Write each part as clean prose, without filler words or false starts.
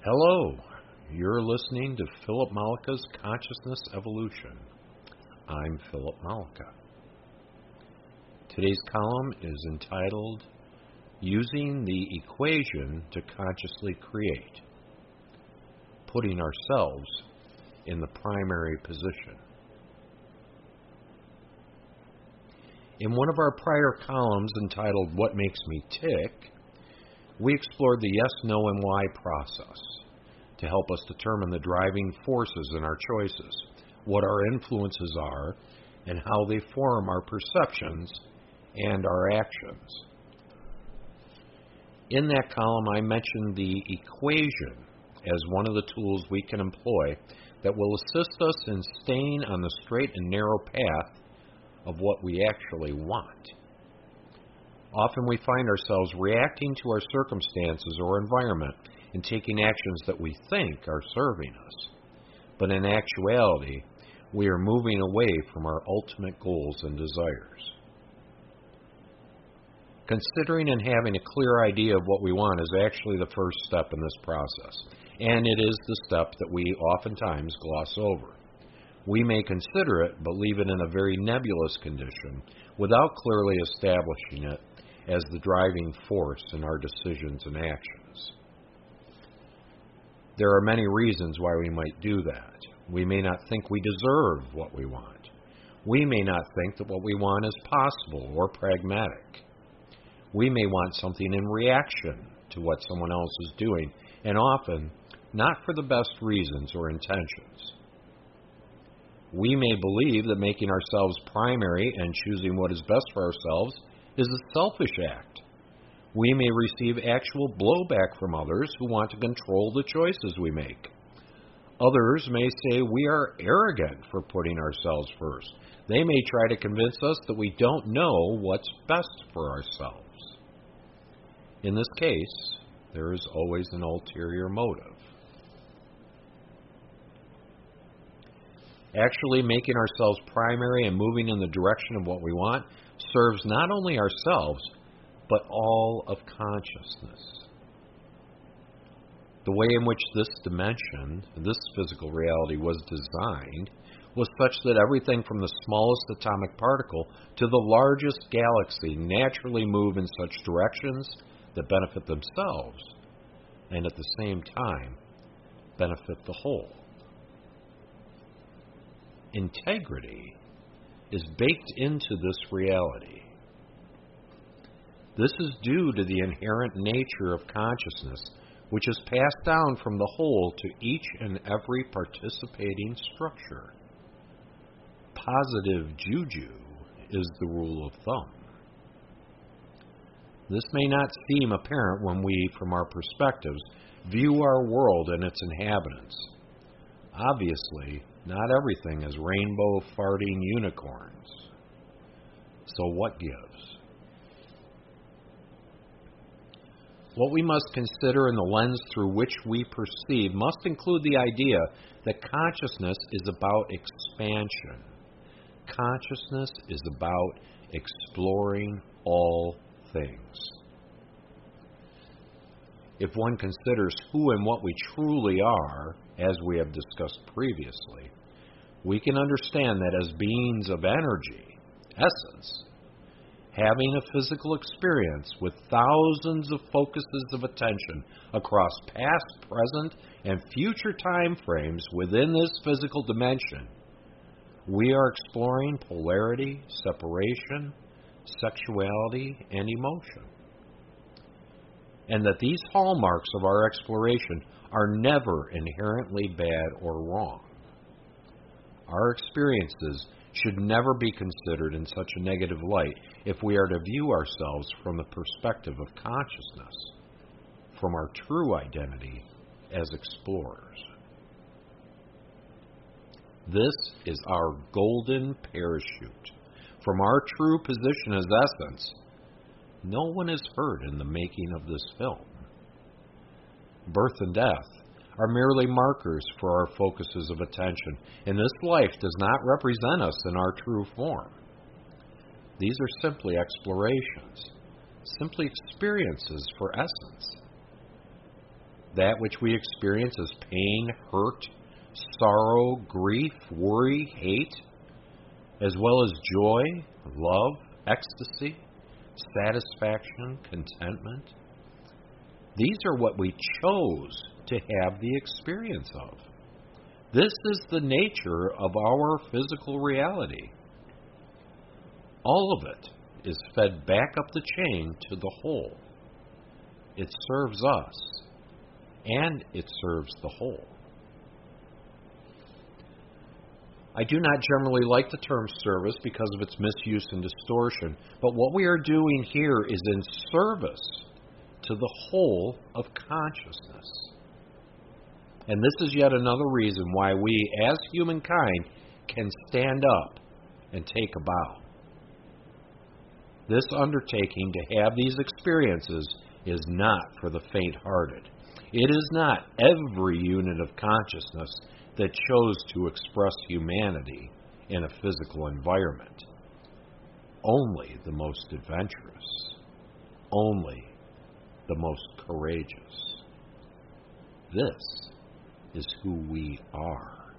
Hello, you're listening to Philip Malaka's Consciousness Evolution. I'm Philip Malaka. Today's column is entitled, Using the Equation to Consciously Create, Putting Ourselves in the Primary Position. In one of our prior columns entitled, What Makes Me Tick, we explored the yes, no, and why process to help us determine the driving forces in our choices, what our influences are, and how they form our perceptions and our actions. In that column, I mentioned the equation as one of the tools we can employ that will assist us in staying on the straight and narrow path of what we actually want. Often we find ourselves reacting to our circumstances or environment and taking actions that we think are serving us. But in actuality, we are moving away from our ultimate goals and desires. Considering and having a clear idea of what we want is actually the first step in this process, and it is the step that we oftentimes gloss over. We may consider it, but leave it in a very nebulous condition without clearly establishing it as the driving force in our decisions and actions. There are many reasons why we might do that. We may not think we deserve what we want. We may not think that what we want is possible or pragmatic. We may want something in reaction to what someone else is doing, and often not for the best reasons or intentions. We may believe that making ourselves primary and choosing what is best for ourselves is a selfish act. We may receive actual blowback from others who want to control the choices we make. Others may say we are arrogant for putting ourselves first. They may try to convince us that we don't know what's best for ourselves. In this case, there is always an ulterior motive. Actually, making ourselves primary and moving in the direction of what we want serves not only ourselves, but all of consciousness. The way in which this dimension, this physical reality, was designed was such that everything from the smallest atomic particle to the largest galaxy naturally move in such directions that benefit themselves and at the same time benefit the whole. Integrity is baked into this reality. This is due to the inherent nature of consciousness, which is passed down from the whole to each and every participating structure. Positive juju is the rule of thumb. This may not seem apparent when we, from our perspectives, view our world and its inhabitants. Obviously, not everything is rainbow farting unicorns. So what gives? What we must consider in the lens through which we perceive must include the idea that consciousness is about expansion. Consciousness is about exploring all things. If one considers who and what we truly are, as we have discussed previously, we can understand that as beings of energy, essence, having a physical experience with thousands of focuses of attention across past, present, and future time frames within this physical dimension, we are exploring polarity, separation, sexuality, and emotion. And that these hallmarks of our exploration are never inherently bad or wrong. Our experiences should never be considered in such a negative light if we are to view ourselves from the perspective of consciousness, from our true identity as explorers. This is our golden parachute. From our true position as essence, no one is hurt in the making of this film. Birth and death are merely markers for our focuses of attention, and this life does not represent us in our true form. These are simply explorations, simply experiences for essence. that which we experience as pain, hurt, sorrow, grief, worry, hate, as well as joy, love, ecstasy, satisfaction, contentment. These are what we chose to have the experience of. This is the nature of our physical reality. All of it is fed back up the chain to the whole. It serves us, and it serves the whole. I do not generally like the term service because of its misuse and distortion, but what we are doing here is in service to the whole of consciousness. And this is yet another reason why we, as humankind, can stand up and take a bow. This undertaking to have these experiences is not for the faint-hearted. It is not every unit of consciousness that chose to express humanity in a physical environment. Only the most adventurous. Only the most courageous. This is who we are.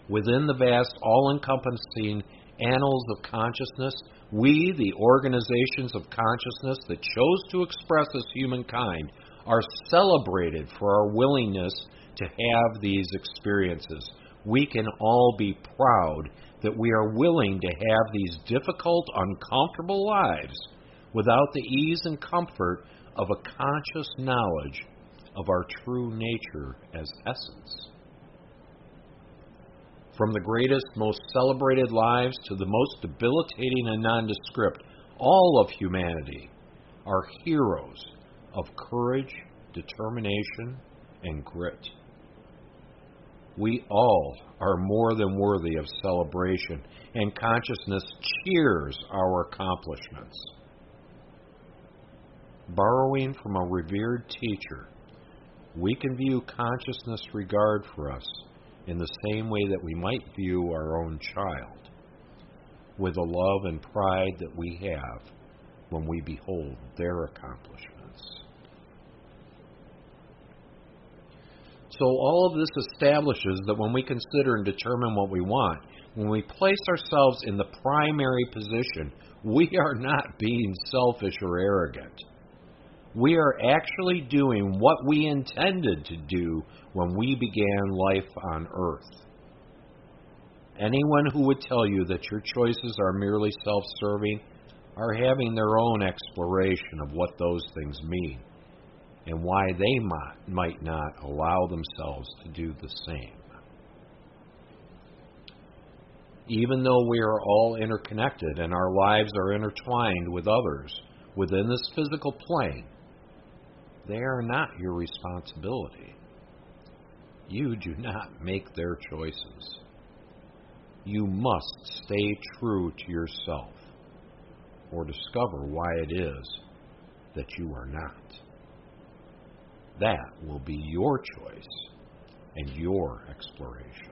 Within the vast, all-encompassing annals of consciousness, we, the organizations of consciousness that chose to express as humankind, are celebrated for our willingness to have these experiences. We can all be proud that we are willing to have these difficult, uncomfortable lives without the ease and comfort of a conscious knowledge of our true nature as essence. From the greatest, most celebrated lives to the most debilitating and nondescript, all of humanity are heroes of courage, determination, and grit. We all are more than worthy of celebration, and consciousness cheers our accomplishments. Borrowing from a revered teacher, we can view consciousness' regard for us in the same way that we might view our own child, with the love and pride that we have when we behold their accomplishments. So all of this establishes that when we consider and determine what we want, when we place ourselves in the primary position, we are not being selfish or arrogant. We are actually doing what we intended to do when we began life on earth. Anyone who would tell you that your choices are merely self-serving are having their own exploration of what those things mean and why they might not allow themselves to do the same. Even though we are all interconnected and our lives are intertwined with others within this physical plane, they are not your responsibility. You do not make their choices. You must stay true to yourself or discover why it is that you are not. That will be your choice and your exploration.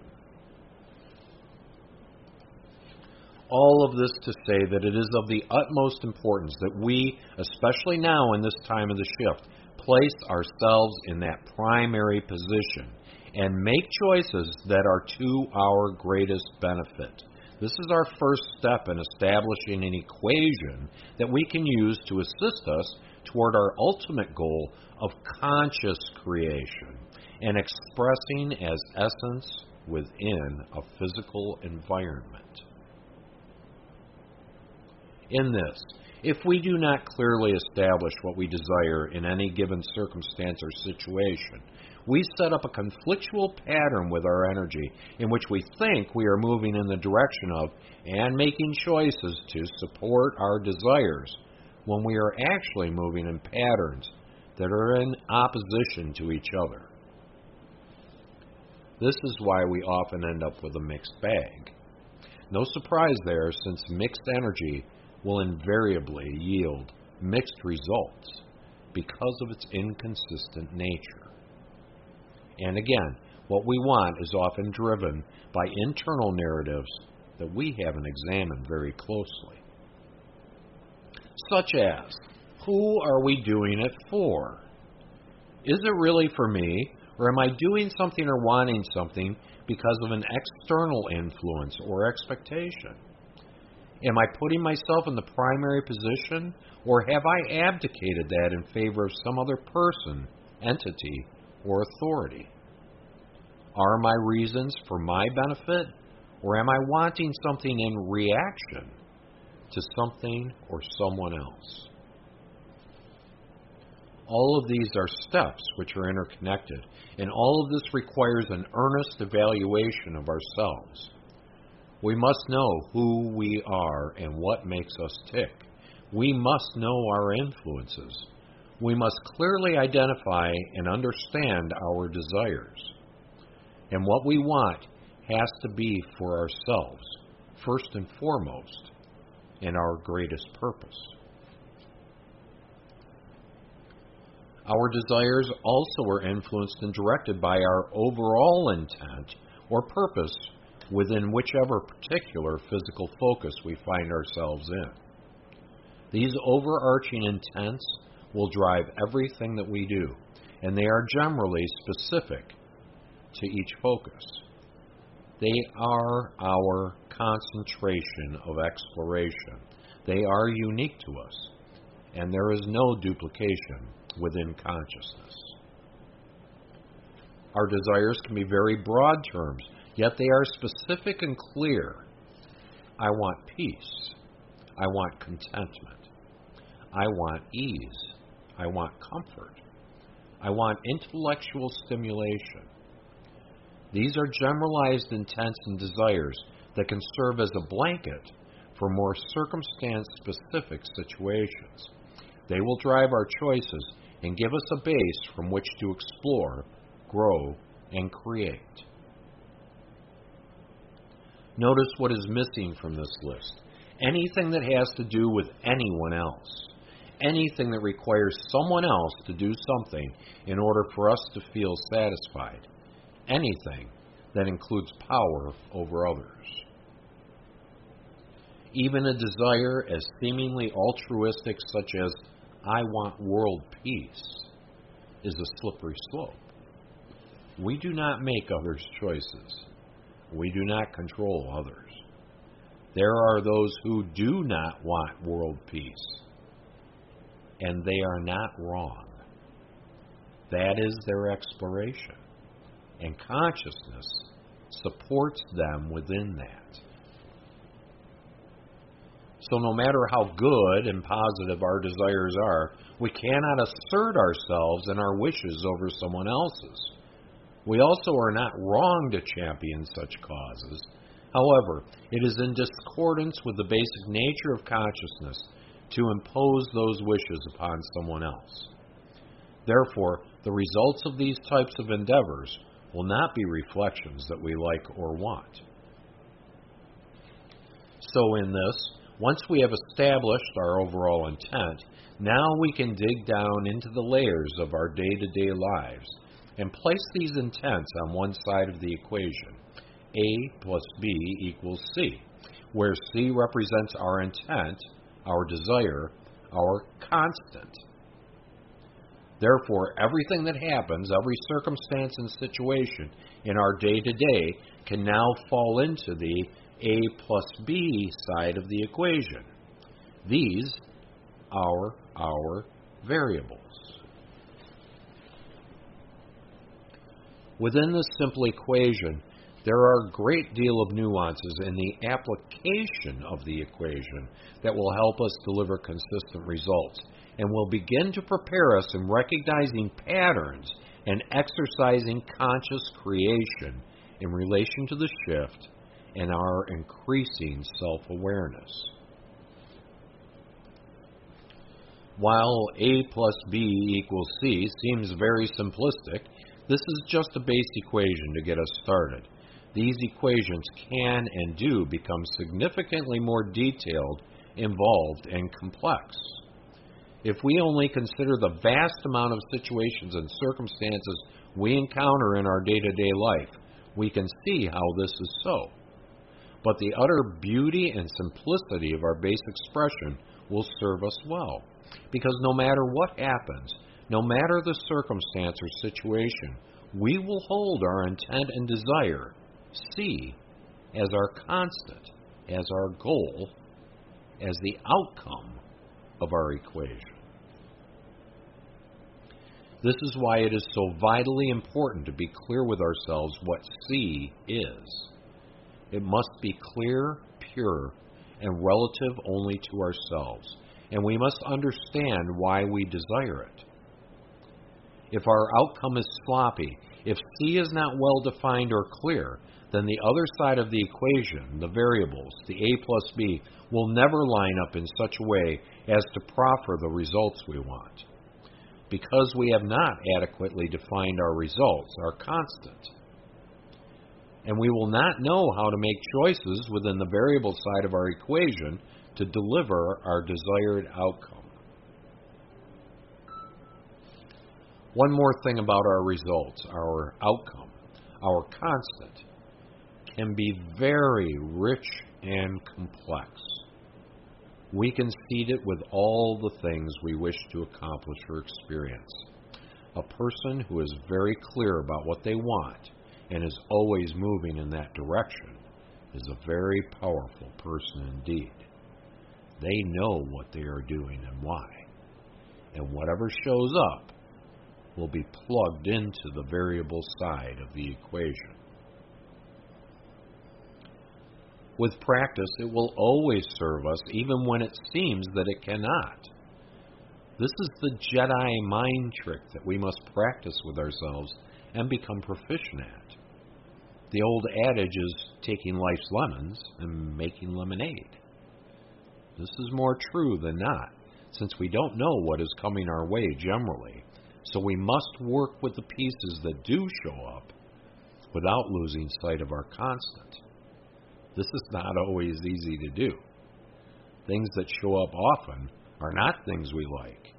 All of this to say that it is of the utmost importance that we, especially now in this time of the shift, place ourselves in that primary position and make choices that are to our greatest benefit. This is our first step in establishing an equation that we can use to assist us toward our ultimate goal of conscious creation and expressing as essence within a physical environment. In this, if we do not clearly establish what we desire in any given circumstance or situation, we set up a conflictual pattern with our energy in which we think we are moving in the direction of and making choices to support our desires when we are actually moving in patterns that are in opposition to each other. This is why we often end up with a mixed bag. No surprise there, since mixed energy will invariably yield mixed results because of its inconsistent nature. And again, what we want is often driven by internal narratives that we haven't examined very closely. Such as, Who are we doing it for? Is it really for me, or am I doing something or wanting something because of an external influence or expectation? Am I putting myself in the primary position, or have I abdicated that in favor of some other person, entity, or authority? Are my reasons for my benefit, or am I wanting something in reaction to something or someone else? All of these are steps which are interconnected, and all of this requires an earnest evaluation of ourselves. We must know who we are and what makes us tick. We must know our influences. We must clearly identify and understand our desires. And what we want has to be for ourselves, first and foremost, and our greatest purpose. Our desires also are influenced and directed by our overall intent or purpose within whichever particular physical focus we find ourselves in. These overarching intents will drive everything that we do, and they are generally specific to each focus. They are our concentration of exploration. They are unique to us, and there is no duplication within consciousness. Our desires can be very broad terms, yet they are specific and clear. I want peace. I want contentment. I want ease. I want comfort. I want intellectual stimulation. These are generalized intents and desires that can serve as a blanket for more circumstance-specific situations. They will drive our choices and give us a base from which to explore, grow, and create. Notice what is missing from this list. Anything that has to do with anyone else. Anything that requires someone else to do something in order for us to feel satisfied. Anything that includes power over others. Even a desire as seemingly altruistic such as, I want world peace, is a slippery slope. We do not make others' choices. We do not control others. There are those who do not want world peace, and they are not wrong. That is their exploration, and consciousness supports them within that. So no matter how good and positive our desires are, we cannot assert ourselves and our wishes over someone else's. We also are not wrong to champion such causes. However, it is in discordance with the basic nature of consciousness to impose those wishes upon someone else. Therefore, the results of these types of endeavors will not be reflections that we like or want. So in this, once we have established our overall intent, now we can dig down into the layers of our day-to-day lives and place these intents on one side of the equation, A plus B equals C, where C represents our intent, our desire, our constant. Therefore, everything that happens, every circumstance and situation in our day-to-day can now fall into the A plus B side of the equation. These are our variables. Within this simple equation, there are a great deal of nuances in the application of the equation that will help us deliver consistent results and will begin to prepare us in recognizing patterns and exercising conscious creation in relation to the shift and our increasing self-awareness. While A plus B equals C seems very simplistic, this is just a base equation to get us started. These equations can and do become significantly more detailed, involved, and complex. If we only consider the vast amount of situations and circumstances we encounter in our day-to-day life, we can see how this is so. But the utter beauty and simplicity of our base expression will serve us well. Because no matter what happens, no matter the circumstance or situation, we will hold our intent and desire, C, as our constant, as our goal, as the outcome of our equation. This is why it is so vitally important to be clear with ourselves what C is. It must be clear, pure, and relative only to ourselves, and we must understand why we desire it. If our outcome is sloppy, if C is not well defined or clear, then the other side of the equation, the variables, the A plus B, will never line up in such a way as to proffer the results we want. Because we have not adequately defined our results, our constant. And we will not know how to make choices within the variable side of our equation to deliver our desired outcome. One more thing about our results, our outcome, our constant, can be very rich and complex. We can seed it with all the things we wish to accomplish or experience. A person who is very clear about what they want and is always moving in that direction is a very powerful person indeed. They know what they are doing and why. And whatever shows up will be plugged into the variable side of the equation. With practice, it will always serve us, even when it seems that it cannot. This is the Jedi mind trick that we must practice with ourselves and become proficient at. The old adage is taking life's lemons and making lemonade. This is more true than not, since we don't know what is coming our way generally, so we must work with the pieces that do show up without losing sight of our constant. This is not always easy to do. Things that show up often are not things we like,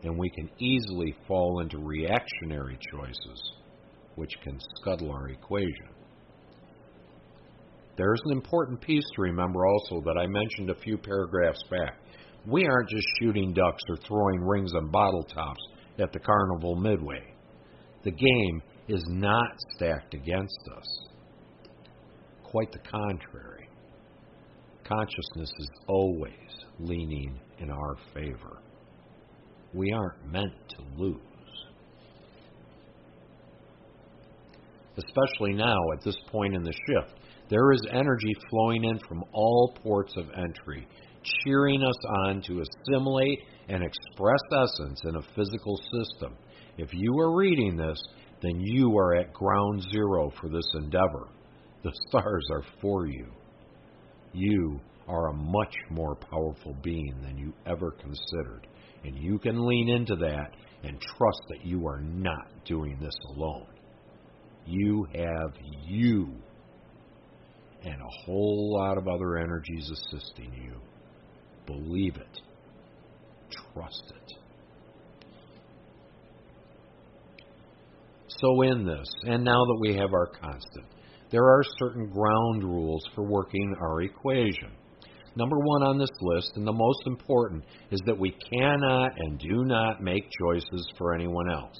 and we can easily fall into reactionary choices, which can scuttle our equation. There is an important piece to remember also that I mentioned a few paragraphs back. We aren't just shooting ducks or throwing rings on bottle tops at the carnival midway. The game is not stacked against us. Quite the contrary. Consciousness is always leaning in our favor. We aren't meant to lose. Especially now, at this point in the shift, there is energy flowing in from all ports of entry, cheering us on to assimilate and express essence in a physical system. If you are reading this, then you are at ground zero for this endeavor. The stars are for you. You are a much more powerful being than you ever considered, and you can lean into that and trust that you are not doing this alone. You have you and a whole lot of other energies assisting you. Believe it. Trust it. So in this, and now that we have our constant, there are certain ground rules for working our equation. Number one on this list, and the most important, is that we cannot and do not make choices for anyone else.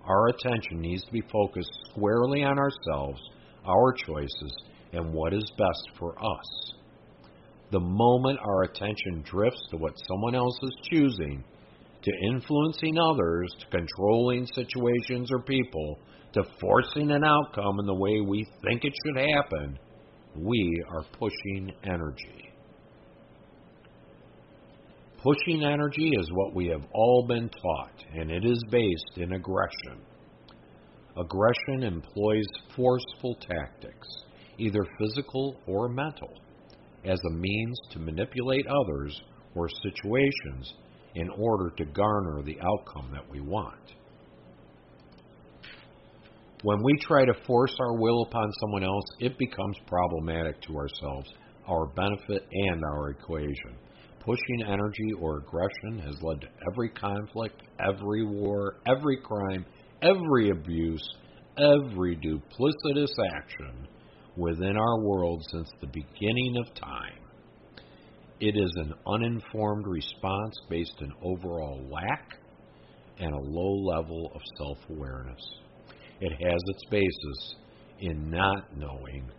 Our attention needs to be focused squarely on ourselves, our choices, and what is best for us. The moment our attention drifts to what someone else is choosing, to influencing others, to controlling situations or people, to forcing an outcome in the way we think it should happen, we are pushing energy. Pushing energy is what we have all been taught, and it is based in aggression. Aggression employs forceful tactics, either physical or mental, as a means to manipulate others or situations in order to garner the outcome that we want. When we try to force our will upon someone else, it becomes problematic to ourselves, our benefit, and our equation. Pushing energy or aggression has led to every conflict, every war, every crime, every abuse, every duplicitous action within our world since the beginning of time. It is an uninformed response based on overall lack and a low level of self-awareness. It has its basis in not knowing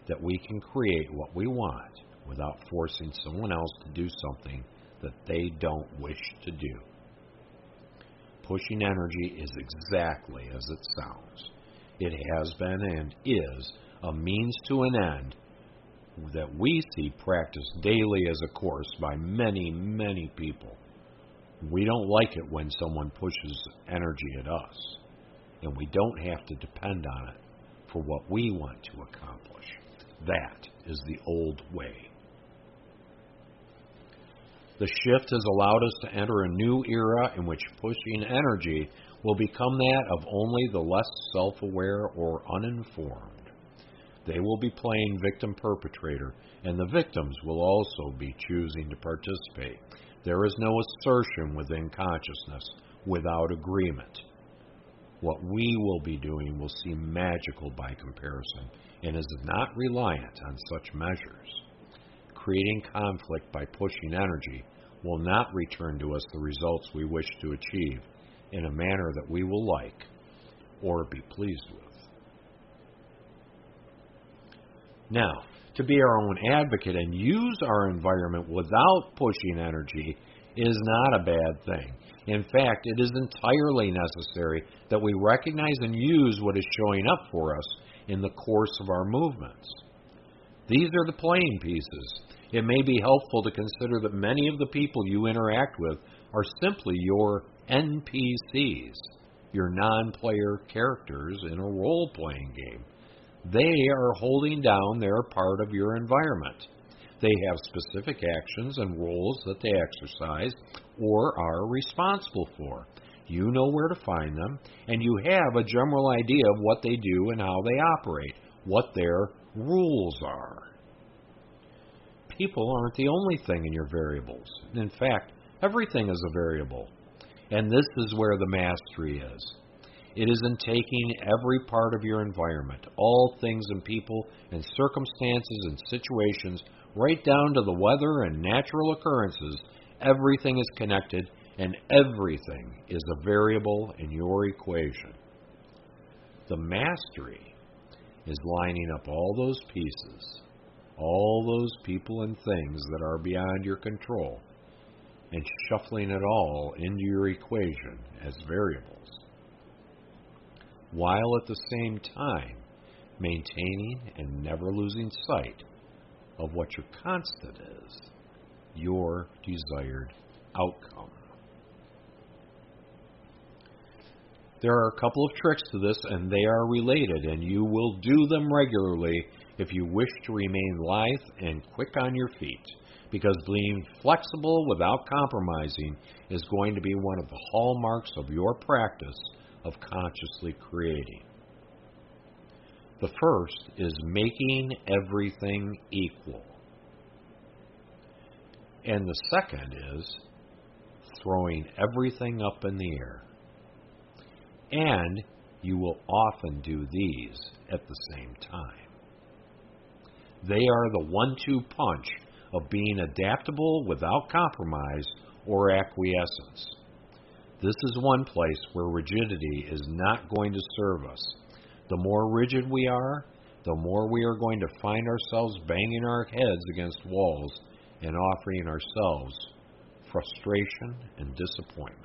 that we can create what we want without forcing someone else to do something that they don't wish to do. Pushing energy is exactly as it sounds. It has been and is a means to an end that we see practiced daily as a course by many, many people. We don't like it when someone pushes energy at us, and we don't have to depend on it for what we want to accomplish. That is the old way. The shift has allowed us to enter a new era in which pushing energy will become that of only the less self-aware or uninformed. They will be playing victim-perpetrator, and the victims will also be choosing to participate. There is no assertion within consciousness without agreement. What we will be doing will seem magical by comparison and is not reliant on such measures. Creating conflict by pushing energy will not return to us the results we wish to achieve in a manner that we will like or be pleased with. Now, to be our own advocate and use our environment without pushing energy is not a bad thing. In fact, it is entirely necessary that we recognize and use what is showing up for us in the course of our movements. These are the playing pieces. It may be helpful to consider that many of the people you interact with are simply your NPCs, your non-player characters in a role-playing game. They are holding down their part of your environment. They have specific actions and roles that they exercise or are responsible for. You know where to find them, and you have a general idea of what they do and how they operate, what their rules are. People aren't the only thing in your variables. In fact, everything is a variable. And this is where the mastery is. It is in taking every part of your environment, all things and people and circumstances and situations, right down to the weather and natural occurrences. Everything is connected, and everything is a variable in your equation. The mastery is lining up all those pieces, all those people and things that are beyond your control, and shuffling it all into your equation as variables, while at the same time maintaining and never losing sight of what your constant is, your desired outcome. There are a couple of tricks to this, and they are related, and you will do them regularly if you wish to remain lithe and quick on your feet, because being flexible without compromising is going to be one of the hallmarks of your practice of consciously creating. The first is making everything equal. And the second is throwing everything up in the air. And you will often do these at the same time. They are the 1-2 punch of being adaptable without compromise or acquiescence. This is one place where rigidity is not going to serve us. The more rigid we are, the more we are going to find ourselves banging our heads against walls and offering ourselves frustration and disappointment.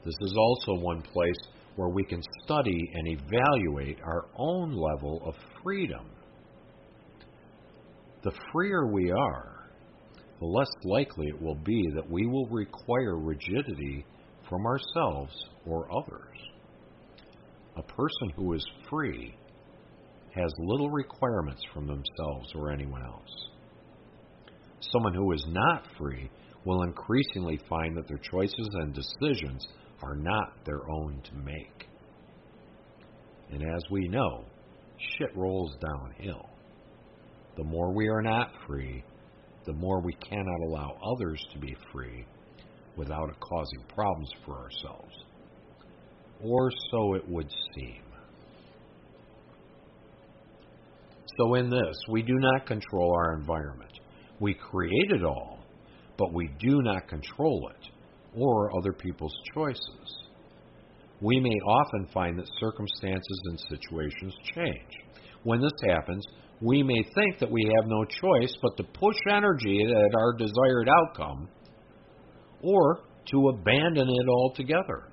This is also one place where we can study and evaluate our own level of freedom. The freer we are, the less likely it will be that we will require rigidity from ourselves or others. A person who is free has little requirements from themselves or anyone else. Someone who is not free will increasingly find that their choices and decisions are not their own to make. And as we know, shit rolls downhill. The more we are not free, the more we cannot allow others to be free without it causing problems for ourselves. Or so it would seem. So in this, we do not control our environment. We create it all, but we do not control it or other people's choices. We may often find that circumstances and situations change. When this happens, we may think that we have no choice but to push energy at our desired outcome or to abandon it altogether.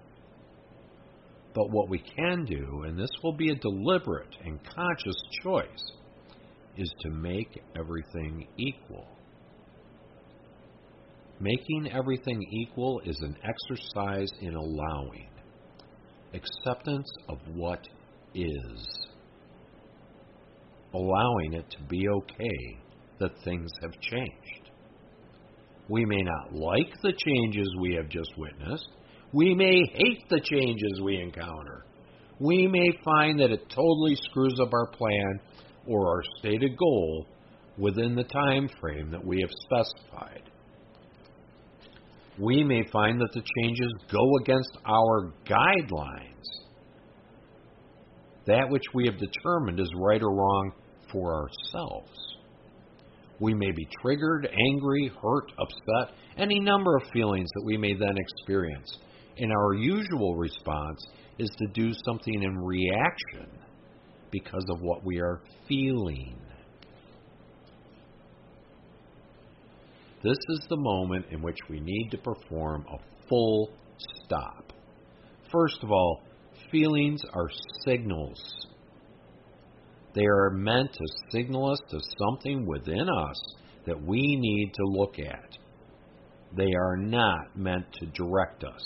But what we can do, and this will be a deliberate and conscious choice, is to make everything equal. Making everything equal is an exercise in allowing, acceptance of what is. Allowing it to be okay that things have changed. We may not like the changes we have just witnessed. We may hate the changes we encounter. We may find that it totally screws up our plan or our stated goal within the time frame that we have specified. We may find that the changes go against our guidelines, that which we have determined is right or wrong for ourselves. We may be triggered, angry, hurt, upset, any number of feelings that we may then experience. And our usual response is to do something in reaction because of what we are feeling. This is the moment in which we need to perform a full stop. First of all, feelings are signals. They are meant to signal us to something within us that we need to look at. They are not meant to direct us.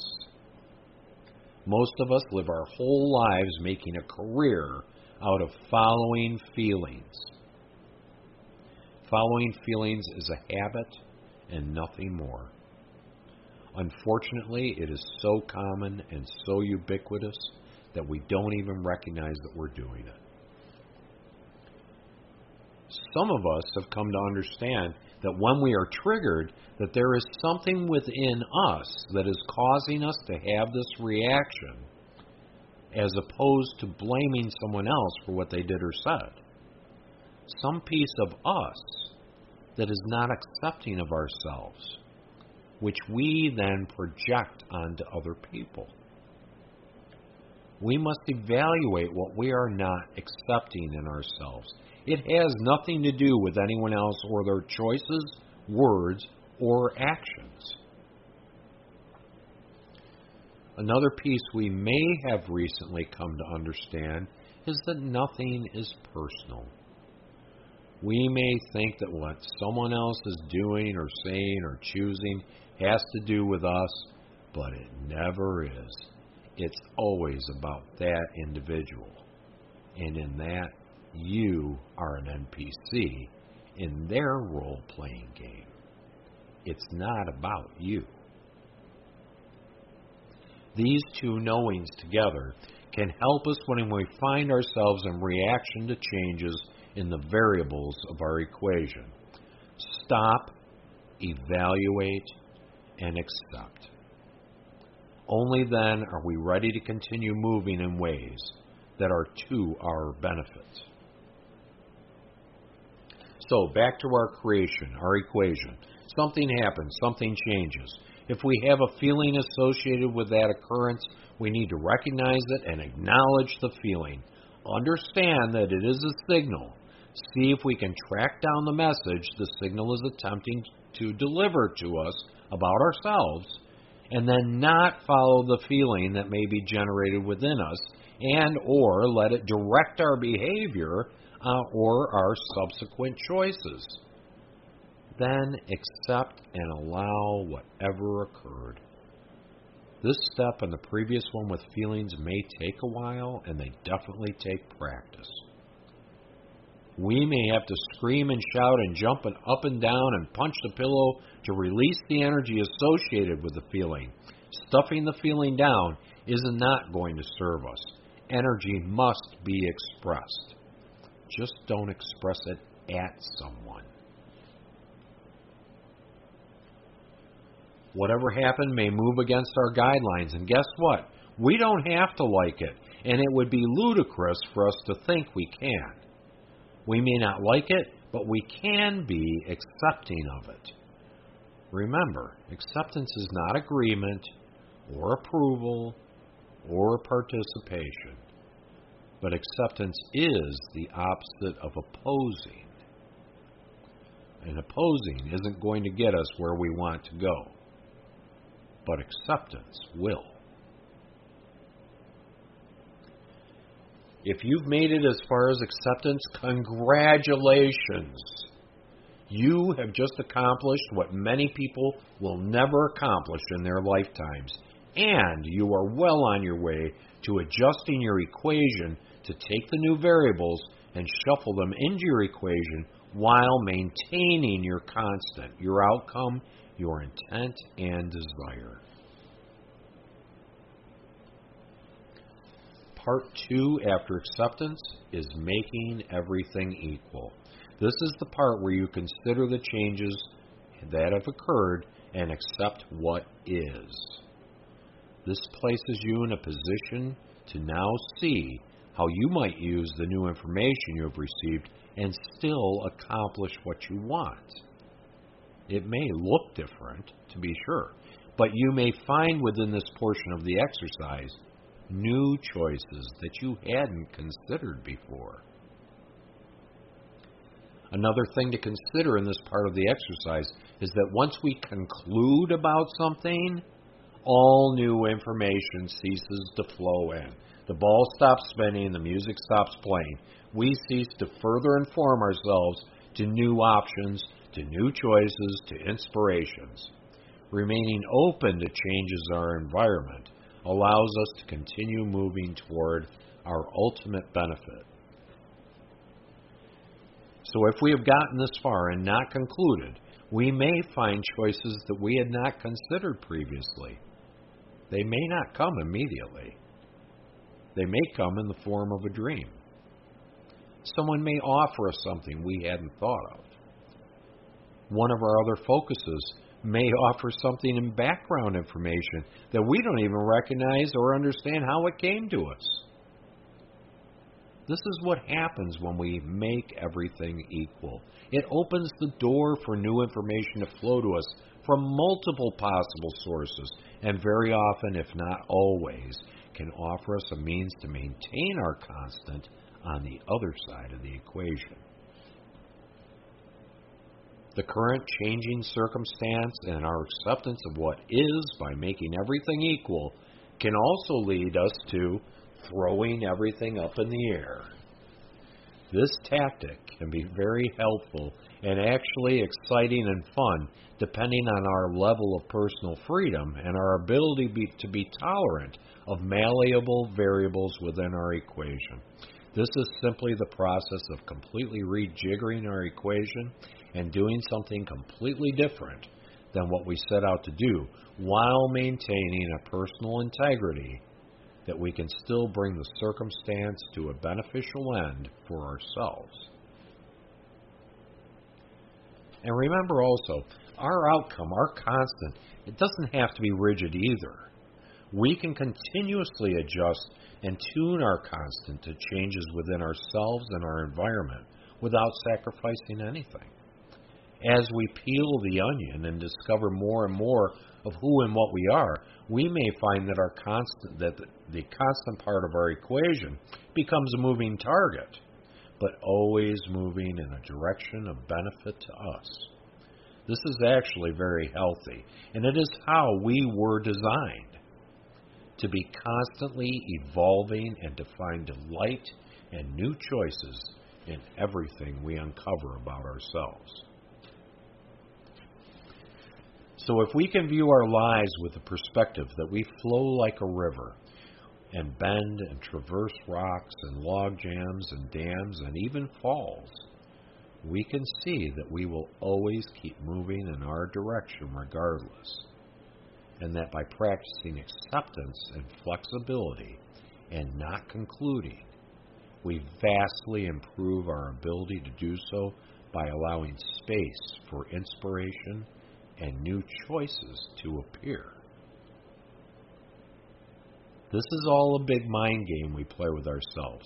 Most of us live our whole lives making a career out of following feelings. Following feelings is a habit and nothing more. Unfortunately, it is so common and so ubiquitous that we don't even recognize that we're doing it. Some of us have come to understand that when we are triggered, that there is something within us that is causing us to have this reaction, as opposed to blaming someone else for what they did or said. Some piece of us that is not accepting of ourselves, which we then project onto other people. We must evaluate what we are not accepting in ourselves. It has nothing to do with anyone else or their choices, words, or actions. Another piece we may have recently come to understand is that nothing is personal. We may think that what someone else is doing or saying or choosing has to do with us, but it never is. It's always about that individual. And in that, you are an NPC in their role-playing game. It's not about you. These two knowings together can help us when we find ourselves in reaction to changes in the variables of our equation. Stop, evaluate, and accept. Only then are we ready to continue moving in ways that are to our benefit. So, back to our creation, our equation. Something happens, something changes. If we have a feeling associated with that occurrence, we need to recognize it and acknowledge the feeling. Understand that it is a signal. See if we can track down the message the signal is attempting to deliver to us about ourselves, and then not follow the feeling that may be generated within us, and or let it direct our behavior or our subsequent choices. Then accept and allow whatever occurred. This step and the previous one with feelings may take a while, and they definitely take practice. We may have to scream and shout and jump up and down and punch the pillow to release the energy associated with the feeling. Stuffing the feeling down is not going to serve us. Energy must be expressed. Just don't express it at someone. Whatever happened may move against our guidelines, and guess what? We don't have to like it, and it would be ludicrous for us to think we can. We may not like it, but we can be accepting of it. Remember, acceptance is not agreement or approval or participation, but acceptance is the opposite of opposing. And opposing isn't going to get us where we want to go, but acceptance will. If you've made it as far as acceptance, congratulations. You have just accomplished what many people will never accomplish in their lifetimes, and you are well on your way to adjusting your equation to take the new variables and shuffle them into your equation while maintaining your constant, your outcome, your intent, and desire. Part 2 after acceptance is making everything equal. This is the part where you consider the changes that have occurred and accept what is. This places you in a position to now see how you might use the new information you have received and still accomplish what you want. It may look different, to be sure, but you may find within this portion of the exercise new choices that you hadn't considered before. Another thing to consider in this part of the exercise is that once we conclude about something, all new information ceases to flow in. The ball stops spinning, the music stops playing. We cease to further inform ourselves to new options, to new choices, to inspirations. Remaining open to changes in our environment allows us to continue moving toward our ultimate benefit. So if we have gotten this far and not concluded, we may find choices that we had not considered previously. They may not come immediately. They may come in the form of a dream. Someone may offer us something we hadn't thought of. One of our other focuses may offer something in background information that we don't even recognize or understand how it came to us. This is what happens when we make everything equal. It opens the door for new information to flow to us from multiple possible sources, and very often, if not always, can offer us a means to maintain our constant on the other side of the equation. The current changing circumstance and our acceptance of what is by making everything equal can also lead us to throwing everything up in the air. This tactic can be very helpful and actually exciting and fun depending on our level of personal freedom and our ability to be tolerant of malleable variables within our equation. This is simply the process of completely rejiggering our equation and doing something completely different than what we set out to do while maintaining a personal integrity that we can still bring the circumstance to a beneficial end for ourselves. And remember also, our outcome, our constant, it doesn't have to be rigid either. We can continuously adjust and tune our constant to changes within ourselves and our environment without sacrificing anything. As we peel the onion and discover more and more of who and what we are, we may find that the constant part of our equation becomes a moving target, but always moving in a direction of benefit to us. This is actually very healthy, and it is how we were designed, to be constantly evolving and to find delight and new choices in everything we uncover about ourselves. So if we can view our lives with the perspective that we flow like a river and bend and traverse rocks and log jams and dams and even falls, we can see that we will always keep moving in our direction regardless, and that by practicing acceptance and flexibility and not concluding, we vastly improve our ability to do so by allowing space for inspiration and new choices to appear. This is all a big mind game we play with ourselves,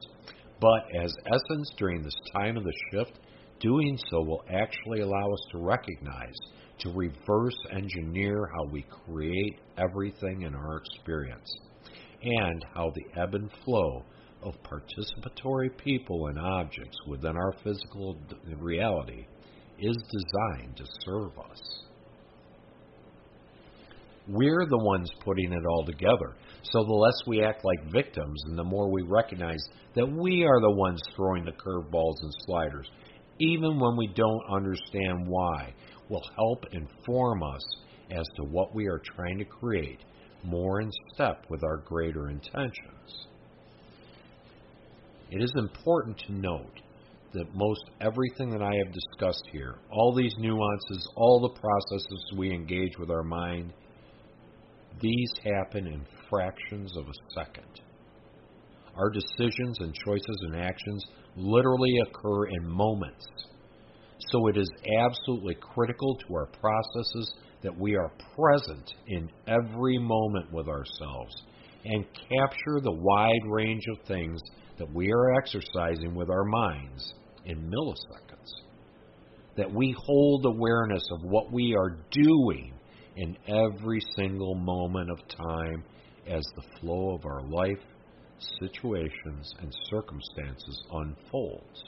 but as essence during this time of the shift, Doing so will actually allow us to recognize, to reverse engineer how we create everything in our experience, and how the ebb and flow of participatory people and objects within our physical reality is designed to serve us. We're the ones putting it all together, so the less we act like victims and the more we recognize that we are the ones throwing the curveballs and sliders, even when we don't understand why, will help inform us as to what we are trying to create more in step with our greater intentions. It is important to note that most everything that I have discussed here, all these nuances, all the processes we engage with our mind, these happen in fractions of a second. Our decisions and choices and actions literally occur in moments. So it is absolutely critical to our processes that we are present in every moment with ourselves and capture the wide range of things that we are exercising with our minds in milliseconds. That we hold awareness of what we are doing in every single moment of time as the flow of our life, situations, and circumstances unfolds.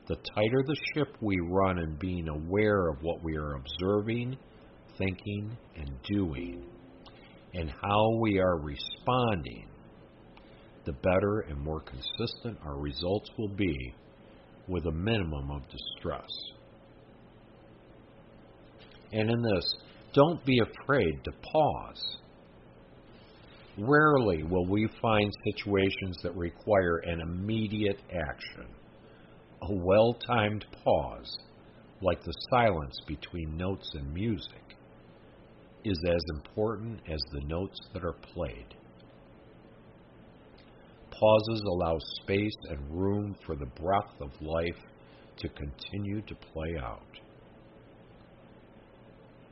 The tighter the ship we run in being aware of what we are observing, thinking, and doing, and how we are responding, the better and more consistent our results will be with a minimum of distress. And in this, don't be afraid to pause. Rarely will we find situations that require an immediate action. A well-timed pause, like the silence between notes in music, is as important as the notes that are played. Pauses allow space and room for the breath of life to continue to play out.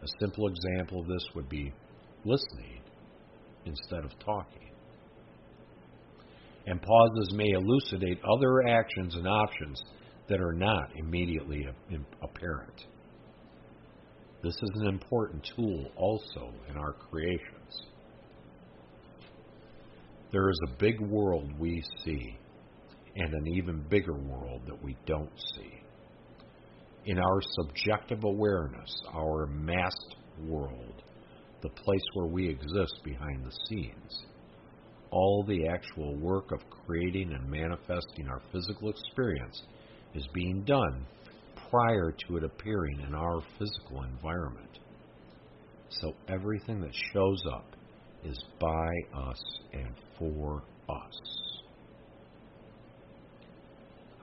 A simple example of this would be listening instead of talking. And pauses may elucidate other actions and options that are not immediately apparent. This is an important tool also in our creations. There is a big world we see, and an even bigger world that we don't see. In our subjective awareness, our masked world, the place where we exist behind the scenes, all the actual work of creating and manifesting our physical experience is being done prior to it appearing in our physical environment. So everything that shows up is by us and for us.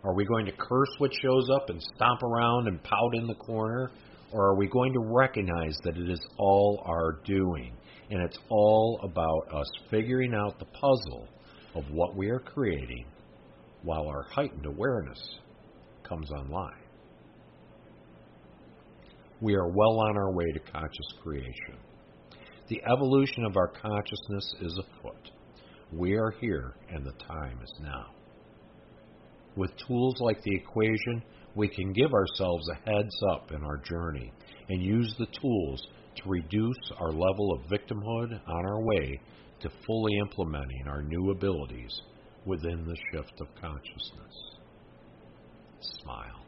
Are we going to curse what shows up and stomp around and pout in the corner? Or are we going to recognize that it is all our doing, and it's all about us figuring out the puzzle of what we are creating while our heightened awareness comes online? We are well on our way to conscious creation. The evolution of our consciousness is afoot. We are here, and the time is now. With tools like the equation, we can give ourselves a heads up in our journey and use the tools to reduce our level of victimhood on our way to fully implementing our new abilities within the shift of consciousness. Smile.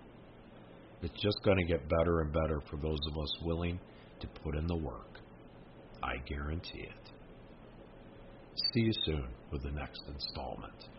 It's just going to get better and better for those of us willing to put in the work. I guarantee it. See you soon with the next installment.